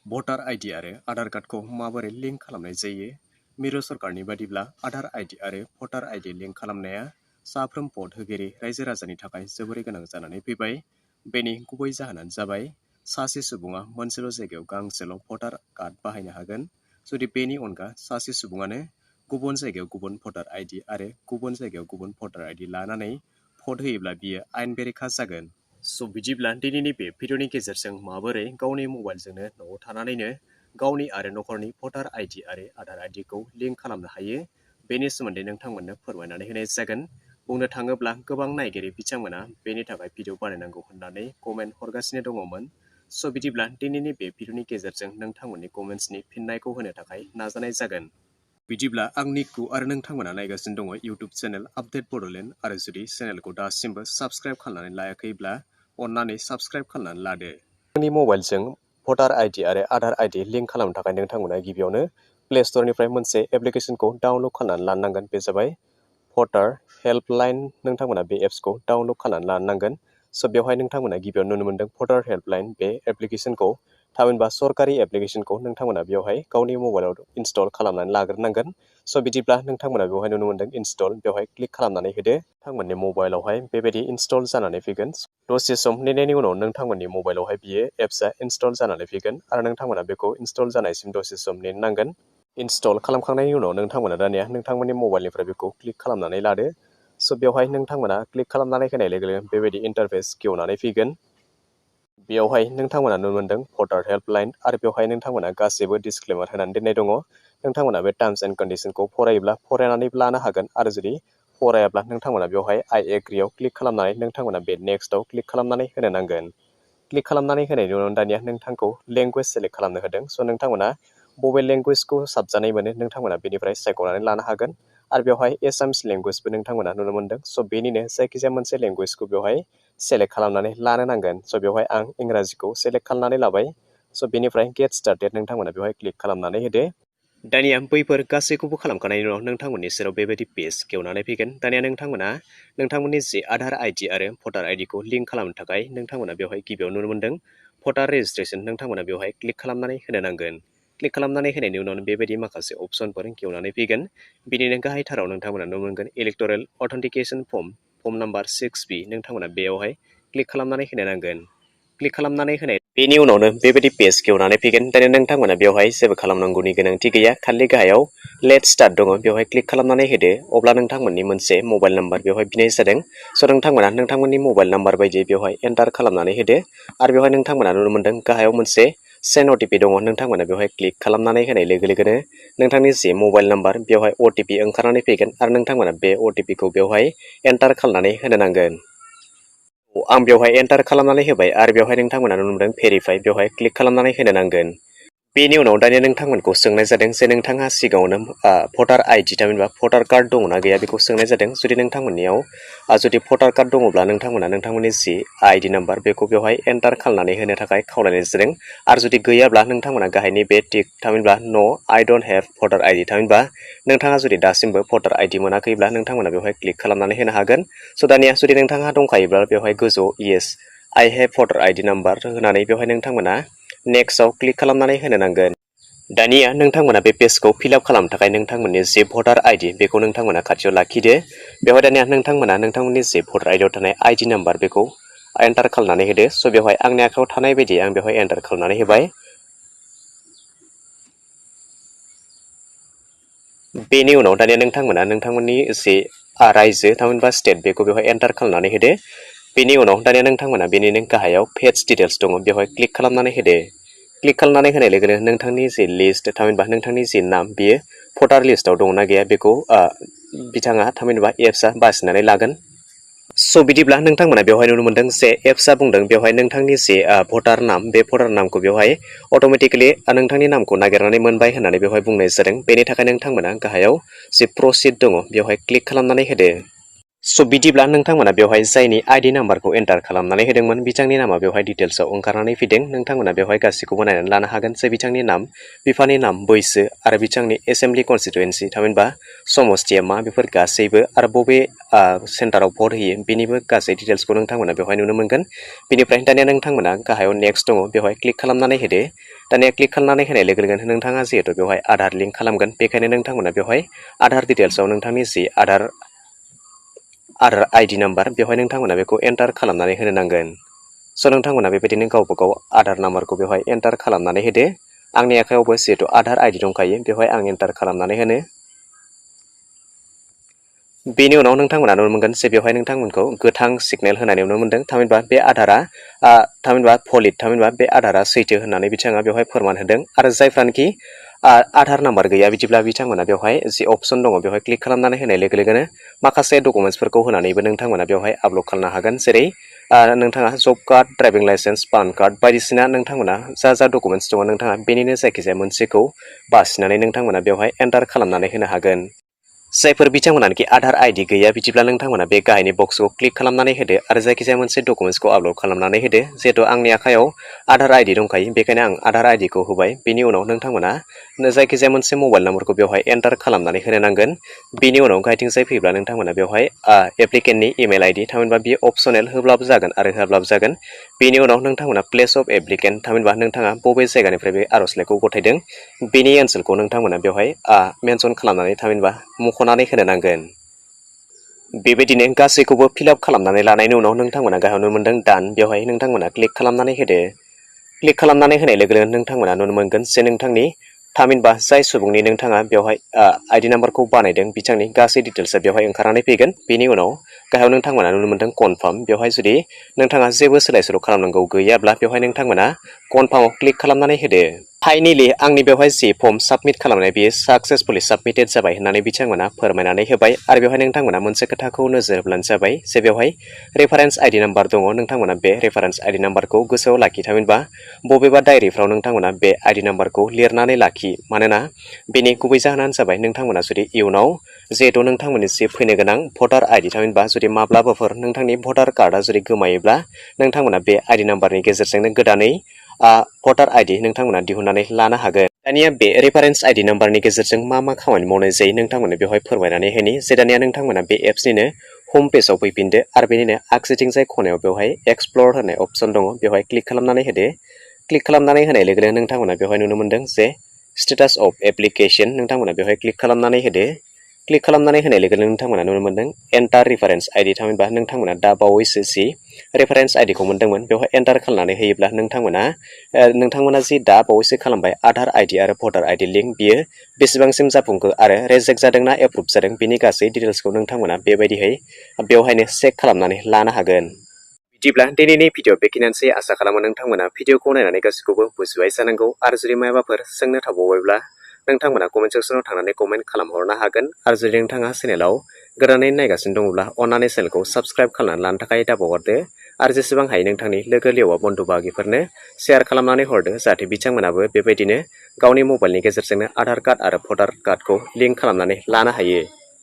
भटार आइडि आरो आधार कार्डखौ माबोरै लिंक खालामनाय जायो? मिरु सरकारनि बादिब्ला आधार आइडि आरो भटार आइडि लिंक खालामनाया साफ्रोम भट होगिरि रायजो राजानि थाखाय जोबोरै गोनां जानानै फैबाय। बेनि गुबै जाहोनानो जाबाय सासे सुबुङा मोनसेल' जायगायाव गांसेल' भटार कार्ड बाहायनो हागोन। जुदि बेनि अनगा सासे सुबुङानो गुबुन जायगायाव गुबुन भटार आइडि आरो गुबुन जायगायाव गुबुन भटार आइडि लानानै भट होयोब्ला बियो आयेन बेरेखा जागोन। बिदिब्ला दिनैनि बे भिडिअनि गेजेरजों माबोरै गावनि मबाइलजोंनो न'आव थानानैनो गावनि आरो नखरनि भटार आइडि आरो आधार आइडिखौ लिंक खालामनो हायो बेनि सोमोन्दै नोंथांमोननो फोरमायनानै होनाय जागोन। बुंनो थाङोब्ला गोबां नायगिरि बिथांमोना बेनि थाखाय भिडिअ बानायनांगौ होननानै कमेन्ट हरगासिनो दङमोन। बिदिब्ला दिनैनि बे भिडिअनि गेजेरजों नोंथांमोननि कमेन्ट्सनि फिननायखौ होनो थाखाय नाजानाय जागोन। बिदिब्ला आंनिखौ आरो नोंथांमोना नायगासिनो दङ इउटुब चेनेल आपडेट बड'लेण्ड आरो जुदि चेनेलखौ दासिमबो साबस्क्राइब खालामनानै लायाखैब्ला अन्नानै साबस्क्राइब खालामनानै लादो। नोंनि मबाइलजों भटार आइडि आरो आधार आइडि लिंक खालामनो थाखाय नोंथांमोना गिबियावनो प्ले स्ट'रनिफ्राय मोनसे एप्लिकेसनखौ डाउनलड खालामनानै लानो नांगोन। बे जाबाय भटार हेल्पलाइन। नोंथांमोना बे एप्सखौ डाउनलड खालामनानै लानो नांगोन। बेवहाय नोंथांमोना गिबियाव नुनो मोनदों भटार हेल्पलाइन बे एप्लिकेसनखौ थामहिनबा सरकारि एप्लिकेसनखौ नोंथांमोना बेवहाय गावनि मबाइलाव इनस्टल खालामनानै लाग्रोनांगोन। बिदिब्ला नोंथांमोना बेवहाय नुनो मोनदों इनस्टल, बेवहाय क्लिक खालामनानै होदो। नोंथांमोननि मबाइलावहाय बेबायदि इनस्टल जानानै फैगोन। दसे सम नेनायनि उनाव नोंथांमोननि मबाइलावहाय बियो एप्सआ इनस्टल जानानै फैगोन आरो नोंथांमोना बेखौ इनस्टल जानायसिम दसे सम नेनो नांगोन। इनस्टल खालामखांनायनि उनाव नोंथांमोना दानिया नोंथांमोननि मबाइलनिफ्राय बेखौ क्लिक खालामनानै लादो। बेवहाय नोंथांमोना क्लिक खालामनानै होनाय लोगो लोगो बेबायदि इन्टारफेस खेवनानै फैगोन। बेवहाय नोंथांमोना नुनो मोनदों भटार हेल्पलाइन आरो बेवहाय नोंथांमोना गासैबो डिसक्लेमार होनानै दोननाय दङ। नोंथांमोना बे टार्म्स एन्ड कन्डिसनखौ फरायोब्ला फरायनानै लानो हागोन आरो जुदि फरायाब्ला नोंथांमोना बेवहाय आइ एग्रियाव क्लिक खालामनानै नोंथांमोना बे नेक्स्टआव क्लिक खालामनानै होनो नांगोन। क्लिक खालामनानै होनायनि उनाव दानिया नोंथांखौ लेंगुवेज सेलेक्ट खालामनो होदों। नोंथांमोना बबे लेंगुवेजखौ साबजानाय मोनो नोंथांमोना बेनिफ्राय सायख'नानै लानो हागोन आरो बेवहाय एसामिस लेंगुवेजबो नोंथांमोना नुनो मोनदों। बेनिनो जायखिजाया मोनसे लेंगुवेजखौ बेवहाय सेलेक्ट खालामनानै लानो नांगोन। बेवहाय आं इंराजिखौ सेलेक्ट खालामनानै लाबाय। बेनिफ्राय गेट स्टार्टेड नोंथांमोना बेवहाय क्लिक खालामनानै होदो। दानिया बैफोर गासैखौबो खालामखांनायनि उनाव नोंथांमोननि सेराव बेबायदि पेज खेवनानै फैगोन। दानिया नोंथांमोना नोंथांमोननि जि आधार आइडि आरो भटार आइडिखौ लिंक खालामनो थाखाय नोंथांमोना बेवहाय गिबियाव नुनो मोनदों भटार रेजिस्ट्रेसन, नोंथांमोना बेवहाय क्लिक खालामनानै होनो नांगोन। क्लिक खालामनानै होनायनि उनाव बेबायदि माखासे अपसनफोर खेवनानै फैगोन। बिदिनो गाहायथाराव नोंथांमोना नुनो मोनगोन electoral authentication form number 6B, नोंथांमोना बेयावहाय क्लिक खालामनानै होनो नांगोन। क्लिक खालामनानै होनाय बेनि उनावनो बेबायदि पेज खेवनानै फैगोन। दानिया नोंथांमोना बेवहाय जेबो खालामनांगौनि गोनांथि गैया, खालि गाहायाव लेट स्टार्ट दङ, बेवहाय क्लिक खालामनानै होदो। अब्ला नोंथांमोननि मोनसे मबाइल नाम्बार बेवहाय बिनाय जादों। नोंथांमोना नोंथांमोननि मबाइल नाम्बार बायदियै बेवहाय एन्टार खालामनानै होदो आरो बेवहाय नोंथांमोना नुनो मोनदों गाहायाव मोनसे सेन्ड अटिपि दङ। नोंथांमोना बेवहाय क्लिक खालामनानै होनाय लोगो लोगोनो नोंथांनि जे मबाइल नाम्बार बेवहाय अटिपि ओंखारनानै फैगोन आरो नोंथांमोना बे अटिपिखौ बेवहाय एन्टार खालामनानै होनो नांगोन। आं बेवहाय एन्टार खालामनानै होबाय आरो बेवहाय नोंथांमोना नुनो मोनदों भेरिफाइ, बेवहाय क्लिक खालामनानै होनो नांगोन। बेनि उनाव दानिया नोंथांमोनखौ सोंनाय जादों जे नोंथाङा सिगाङावनो भटार आइडि थामहिनबा भटार कार्ड दङना गैया बेखौ सोंनाय जादों। जुदि नोंथांमोननियाव जुदि भटार कार्ड दङब्ला नोंथांमोना नोंथांमोननि जि आइडि नाम्बार बेखौ बेवहाय एन्टार खालामनानै होनो थाखाय खावलायनाय जादों आरो जुदि गैयाब्ला नोंथांमोना गाहायनि बे टिक थामहिनबा नो आइ डन्ट हेभ भटार आइडि थामहिनबा नोंथाङा जुदि दासिमबो भटार आइडि मोनाखैब्ला नोंथांमोना बेवहाय क्लिक खालामनानै होनो हागोन। दानिया जुदि नोंथाङा दंखायोब्ला बेवहाय गोजौ येस आइ हेभ भटार आइडि नाम्बार होनानै बेवहाय नोंथांमोना नेक्स्टआव क्लिक खालामनानै होनो नांगोन। दानिया नोंथांमोना बे पेजखौ फिलआप खालामनो थाखाय नोंथांमोननि जे भटार आइडि बेखौ नोंथांमोना खाथियाव लाखिदो। बेवहाय दानिया नोंथांमोना नोंथांमोननि जे भटार आइडियाव थानाय आइडि नाम्बार बेखौ एन्टार खालामनानै होदो। बेवहाय आंनि आखायाव थानाय बायदि आं बेवहाय एन्टार खालामनानै होबाय। बेनि उनाव दानिया नोंथांमोना नोंथांमोननि जे रायजो थामहिनबा स्टेट बेखौ बेवहाय एन्टार खालामनानै होदो। बेनि उनाव दानिया नोंथांमोना बेनिनो गाहायाव पेज डिटेल्स दङ, बेवहाय क्लिक खालामनानै होदो। क्लिक खालामनानै होनाय लोगो लोगो नोंथांनि जे लिस्ट थामहिनबा नोंथांनि जे नाम बियो भटार लिस्टआव दङना गैया बेखौ बिथाङा थामहिनबा एप्सआ बासिनानै लागोन। बिदिब्ला नोंथांमोना बेवहाय नुनो मोनदों जे एप्सआ बुंदों बेवहाय नोंथांनि जे भटार नाम बे भटार नामखौ बेवहाय अट'मेटिकेलि नोंथांनि नामखौ नागिरनानै मोनबाय होननानै बेवहाय बुंनाय जादों। बेनि थाखाय नोंथांमोना गाहायाव जे प्रसिड दङ बेवहाय क्लिक खालामनानै होदो। स' बिदिब्ला नोंथांमोना बेवहाय जायनि आइडि नाम्बारखौ एन्टार खालामनानै होदोंमोन बिथांनि नामा बेवहाय डिटेल्सआव ओंखारनानै फैदों। नोंथांमोना बेवहाय गासैखौबो नायनानै लानो हागोन जे बिथांनि नाम, बिफानि नाम, बैसो आरो बिथांनि एसेम्बलि कनस्टिटुवेन्सि थामहिनबा समस्थिया मा बेफोर गासैबो आरो बबे सेन्टाराव भट होयो बेनिबो गासै डिटेल्सखौ नोंथांमोना बेवहाय नुनो मोनगोन। बेनिफ्राय दानिया नोंथांमोना गाहायाव नेक्स्ट दङ बेवहाय क्लिक खालामनानै होदो। दानिया क्लिक खालामनानै होनाय लोगो लोगोनो नोंथाङा जिहेतु बेवहाय आधार लिंक खालामगोन बेखायनो नोंथांमोना बेवहाय आधार डिटेल्सआव नोंथांनि जि आधार आइडि नाम्बार बेवहाय नोंथांमोना बेखौ एन्टार खालामनानै होनो नांगोन। स' नोंथांमोना बेबायदिनो गावबा गाव आधार नाम्बारखौ बेवहाय एन्टार खालामनानै होदो। आंनि आखायावबो जिहेतु आधार आइडि दंखायो बेवहाय आं एन्टार खालामनानै होनो। बेनि उनाव नोंथांमोना नुनो मोनगोन जे बेवहाय नोंथांमोनखौ गोथां सिगनेल होनानै नुनो मोनदों थामहिनबा बे आधारा थामहिनबा भलिड थामहिनबा बे आधारा सैथो होननानै बिथाङा बेवहाय फोरमान होदों। आरो जायफ्रानोखि आधार नाम्बार गैया बिदिब्ला बिथांमोना बेवहाय जि अप्सन दङ बेवहाय क्लिक खालामनानै होनाय लोगो लोगोनो माखासे डकुमेन्टसफोरखौ होनानैबो नोंथांमोना बेवहाय आपल'ड खालामनो हागोन। जेरै नोंथाङा job card, driving licence, PAN card बायदिसिना नोंथांमोना जा डकुमेन्टस दङ नोंथाङा बेनिनो जायखिजाया मोनसेखौ बासिनानै नोंथांमोना बेवहाय एन्टार खालामनानै होनो हागोन। जायफोर बिथांमोनाखि आधार आइडि गैया बिदिब्ला नोंथांमोना बे गाहायनि बक्सखौ क्लिक खालामनानै होदो आरो जायखिजाया मोनसे डकुमेन्टसखौ आपल'ड खालामनानै होदो। जिहेतु आंनि आखायाव आधार आइडि दंखायो बेखायनो आं आधार आइडिखौ होबाय। बेनि उनाव नोंथांमोना जायखिजाया मोनसे मबाइल नाम्बारखौ बेवहाय एन्टार खालामनानै होनो नांगोन। बेनि उनाव गाहायथिंजाय फैब्ला नोंथांमोना बेवहाय एप्लिकेन्टनि इमेल आइडि थामहिनबा बियो अपसनेल होब्लाबो जागोन आरो होआब्लाबो जागोन। बेनि उनाव नोंथांमोना प्लेस अफ एप्लिकेन्ट थामहिनबा नोंथाङा बबे जायगानिफ्राय बे आर'जलाइखौ गथायदों बेनि ओनसोलखौ नोंथांमोना बेवहाय मेनसन खालामनानै थामहिनबा मख'नानै होनो नांगोन। बेबायदिनो गासैखौबो फिलआप खालामनानै लानायनि उनाव नोंथांमोना गाहायाव नुनो मोनदों डान बेवहाय नोंथांमोना क्लिक खालामनानै होदो। क्लिक खालामनानै होनाय लोगो लोगो नोंथांमोना नुनो मोनगोन जे नोंथांनि थामहिनबा जाय सुबुंनि नोंथाङा बेवहाय आइडि नाम्बारखौ बानायदों बिथांनि गासै डिटेल्सआ बेवहाय ओंखारनानै फैगोन। बेनि उनाव गाहायाव नोंथांमोना नुनो मोनदों कनफार्म बेवहाय जुदि नोंथाङा जेबो सोलाय सोल' खालामनांगौ गैयाब्ला बेवहाय नोंथांमोना कनफार्माव क्लिक खालामनानै होदो। फाइनेलि आंनि बेवहाय जि फर्म साबमिट खालामनाय बेयो साक्सेसफुलि साबमिटेड जाबाय होननानै बिथांमोना फोरमायनानै होबाय। आरो बेवहाय नोंथांमोना मोनसे खोथाखौ नोजोर होब्लानो जाबाय जे बेवहाय रेफारेन्स आइडि नाम्बार दङ। नोंथांमोना बे रेफारेन्स आइडि नाम्बारखौ गोसोआव लाखि थामहिनबा बबेबा डायरिफ्राव नोंथांमोना बे आइडि नाम्बारखौ लिरनानै लाखि। मानोना बेनि गुबै जाहोनानो जाबाय नोंथांमोना जुदि इयुनाव जिहेतु नोंथांमोननि जि फैनो गोनां भटार आइडि थामहिनबा जुदि माब्लाबाफोर नोंथांनि भटार कार्डआ जुदि गोमायोब्ला नोंथांमोना बे आइडि नाम्बारनि गेजेरजोंनो गोदानै भटार आइडि नोंथांमोना दिहुननानै लानो हागोन। दानिया बे रेफारेन्स आइडि नाम्बारनि गेजेरजों मा खामानि मावनाय जायो नोंथांमोननो बेवहाय फोरमायनानै होनि जे दानिया नोंथांमोना बे एप्सनिनो हम पेजाव फैफिनदो आरो बेनिनो आगसिथिंजाय खनायाव बेवहाय एक्सप्लर होनाय अप्सन दङ बेवहाय क्लिक खालामनानै होदो। क्लिक खालामनानै होनाय लोगो लोगो नोंथांमोना बेवहाय नुनो मोनदों जे स्टेटास अफ एप्लिकेसन नोंथांमोना बेवहाय क्लिक खालामनानै होदो। क्लिक खालामनानै होनाय लोगो लोगो नोंथांमोना नुनो मोनदों एन्टार रेफारेन्स आइडि थामहिनबा नोंथांमोना दा बावैसो जि रेफारेन्स आइडिखौ मोनदोंमोन बेवहाय एन्टार खालामनानै होयोब्ला नोंथांमोना जि दा बावैसो खालामबाय आधार आइडि आरो भटार आइडि लिंक बियो बेसेबांसिम जाफुंखो आरो रेजेक्ट जादोंना एप्रुभ जादों बेनि गासै डिटेल्सखौ नोंथांमोना बेबायदिहै बेवहायनो चेक खालामनानै लानो हागोन। बिदिब्ला दिनैनि भिडिअ बेखिनियानोसै। आसा खालामो नोंथांमोना भिडिअखौ नायनानै गासैखौबो बुजिबाय जानांगौ। आरो जुदि माबाफोर सोंनो थाबावबायब्ला नोंथांमोना कमेन्ट सेक्सनाव थांनानै कमेन्ट खालामहरनो हागोन। आरो जुदि नोंथाङा चेनेलाव गोदानै नायगासिनो दङब्ला अन्नानै चेनेलखौ साबस्क्राइब खालामनानै लानो थाखाय दाबावहरदो आरो जेसेबां हायो नोंथांनि लोगो लेवा बन्धु बाहागिफोरनो शेयार खालामनानै हरदो जाहाथे बिथांमोनाबो बेबायदिनो गावनि मबाइलनि गेजेरजोंनो आधार कार्ड आरो भटार कार्डखौ लिंक खालामनानै लानो हायो।